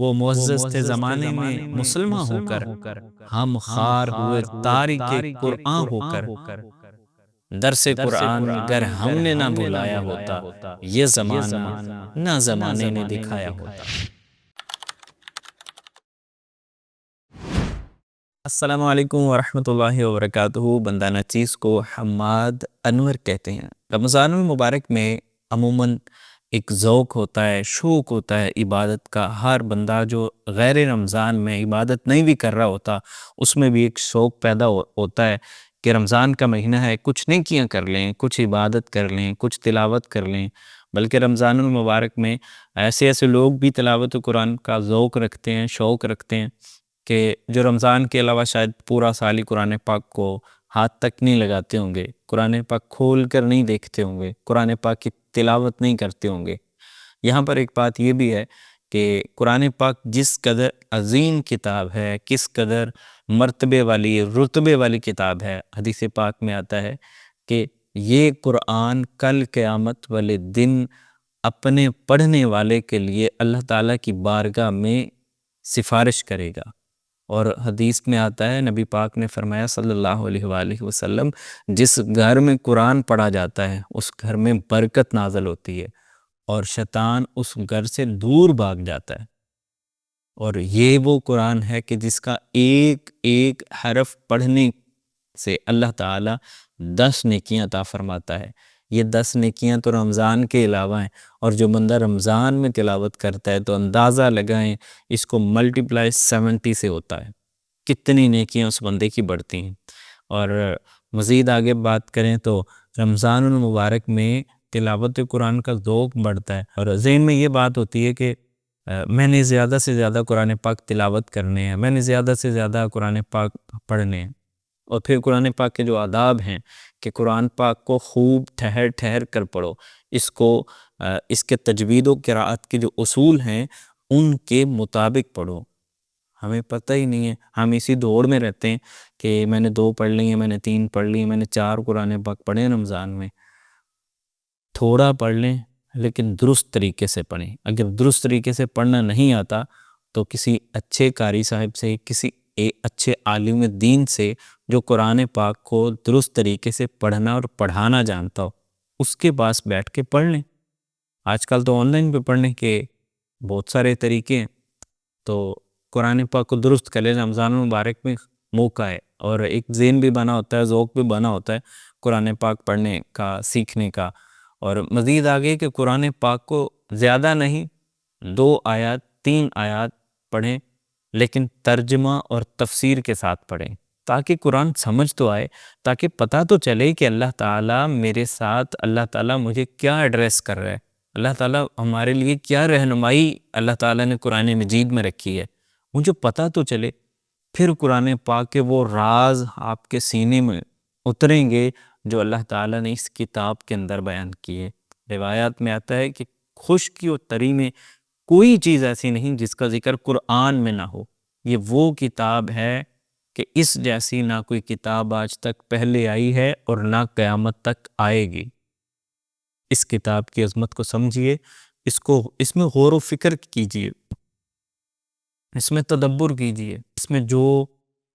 وہ معزز تھے زمانے میں مسلمان ہو کر، ہم خار ہوئے تارک قرآن ہو کر۔ درس قرآن گر ہم نے نہ بھلایا ہوتا، یہ زمانہ نہ زمانے نے دکھایا ہوتا۔ السلام علیکم ورحمۃ اللہ وبرکاتہ۔ بندہ نچیز کو حماد انور کہتے ہیں۔ رمضان المبارک میں عموماً ایک ذوق ہوتا ہے، شوق ہوتا ہے عبادت کا۔ ہر بندہ جو غیر رمضان میں عبادت نہیں بھی کر رہا ہوتا، اس میں بھی ایک شوق پیدا ہوتا ہے کہ رمضان کا مہینہ ہے، کچھ نیکیاں کر لیں، کچھ عبادت کر لیں، کچھ تلاوت کر لیں۔ بلکہ رمضان المبارک میں ایسے لوگ بھی تلاوت قرآن کا ذوق رکھتے ہیں، شوق رکھتے ہیں کہ جو رمضان کے علاوہ شاید پورا سال ہی قرآن پاک کو ہاتھ تک نہیں لگاتے ہوں گے، قرآن پاک کھول کر نہیں دیکھتے ہوں گے، قرآن پاک کی تلاوت نہیں کرتے ہوں گے۔ یہاں پر ایک بات یہ بھی ہے کہ قرآن پاک جس قدر عظیم کتاب ہے، کس قدر مرتبے والی، رتبے والی کتاب ہے، حدیث پاک میں آتا ہے کہ یہ قرآن کل قیامت والے دن اپنے پڑھنے والے کے لیے اللہ تعالیٰ کی بارگاہ میں سفارش کرے گا۔ اور حدیث میں آتا ہے، نبی پاک نے فرمایا صلی اللہ علیہ وآلہ وسلم، جس گھر میں قرآن پڑھا جاتا ہے اس گھر میں برکت نازل ہوتی ہے اور شیطان اس گھر سے دور بھاگ جاتا ہے۔ اور یہ وہ قرآن ہے کہ جس کا ایک ایک حرف پڑھنے سے اللہ تعالیٰ 10 نیکیاں عطا فرماتا ہے۔ یہ 10 نیکیاں تو رمضان کے علاوہ ہیں، اور جو بندہ رمضان میں تلاوت کرتا ہے تو اندازہ لگائیں اس کو ملٹیپلائی 70 سے ہوتا ہے، کتنی نیکیاں اس بندے کی بڑھتی ہیں۔ اور مزید آگے بات کریں تو رمضان المبارک میں تلاوت قرآن کا ذوق بڑھتا ہے، اور ذہن میں یہ بات ہوتی ہے کہ میں نے زیادہ سے زیادہ قرآن پاک تلاوت کرنے ہیں، میں نے زیادہ سے زیادہ قرآن پاک پڑھنے ہیں۔ اور پھر قرآن پاک کے جو آداب ہیں کہ قرآن پاک کو خوب ٹھہر ٹھہر کر پڑھو، اس کے تجوید و قراءت کے جو اصول ہیں ان کے مطابق پڑھو۔ ہمیں پتہ ہی نہیں ہے، ہم اسی دوڑ میں رہتے ہیں کہ میں نے 2 پڑھ لی ہیں، میں نے 3 پڑھ لی ہیں، میں نے 4 قرآن پاک پڑھے ہیں رمضان میں۔ تھوڑا پڑھ لیں لیکن درست طریقے سے پڑھیں۔ اگر درست طریقے سے پڑھنا نہیں آتا تو کسی اچھے قاری صاحب سے، کسی اچھے عالم دین سے جو قرآن پاک کو درست طریقے سے پڑھنا اور پڑھانا جانتا ہو، اس کے پاس بیٹھ کے پڑھ لیں۔ آج کل تو آن لائن پہ پڑھنے کے بہت سارے طریقے ہیں، تو قرآن پاک کو درست کریں۔ رمضان المبارک میں موقع ہے اور ایک ذہن بھی بنا ہوتا ہے، ذوق بھی بنا ہوتا ہے قرآن پاک پڑھنے کا، سیکھنے کا۔ اور مزید آگے کہ قرآن پاک کو زیادہ نہیں، 2 آیات 3 آیات پڑھیں، لیکن ترجمہ اور تفسیر کے ساتھ پڑھیں، تاکہ قرآن سمجھ تو آئے، تاکہ پتہ تو چلے کہ اللہ تعالیٰ میرے ساتھ، اللہ تعالیٰ مجھے کیا ایڈریس کر رہا ہے، اللہ تعالیٰ ہمارے لیے کیا رہنمائی اللہ تعالیٰ نے قرآن مجید میں رکھی ہے، مجھے پتہ تو چلے۔ پھر قرآن پاک کے وہ راز آپ کے سینے میں اتریں گے جو اللہ تعالیٰ نے اس کتاب کے اندر بیان کیے۔ روایات میں آتا ہے کہ خشکی و تری میں کوئی چیز ایسی نہیں جس کا ذکر قرآن میں نہ ہو۔ یہ وہ کتاب ہے کہ اس جیسی نہ کوئی کتاب آج تک پہلے آئی ہے اور نہ قیامت تک آئے گی۔ اس کتاب کی عظمت کو سمجھیے، اس میں غور و فکر کیجیے، اس میں تدبر کیجیے، اس میں جو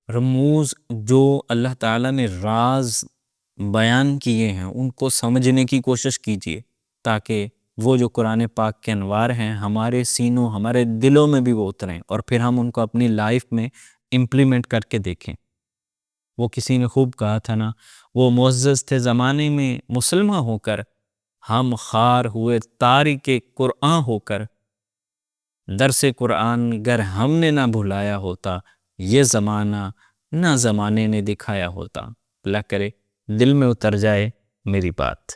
رموز، جو اللہ تعالیٰ نے راز بیان کیے ہیں ان کو سمجھنے کی کوشش کیجیے، تاکہ وہ جو قرآن پاک کے انوار ہیں ہمارے سینوں، ہمارے دلوں میں بھی وہ اتریں، اور پھر ہم ان کو اپنی لائف میں امپلیمنٹ کر کے دیکھیں۔ وہ کسی نے خوب کہا تھا نا، وہ معزز تھے زمانے میں مسلمان ہو کر، ہم خار ہوئے تارک قرآن ہو کر۔ درس قرآن گر ہم نے نہ بھلایا ہوتا، یہ زمانہ نہ زمانے نے دکھایا ہوتا۔ اللہ کرے دل میں اتر جائے میری بات۔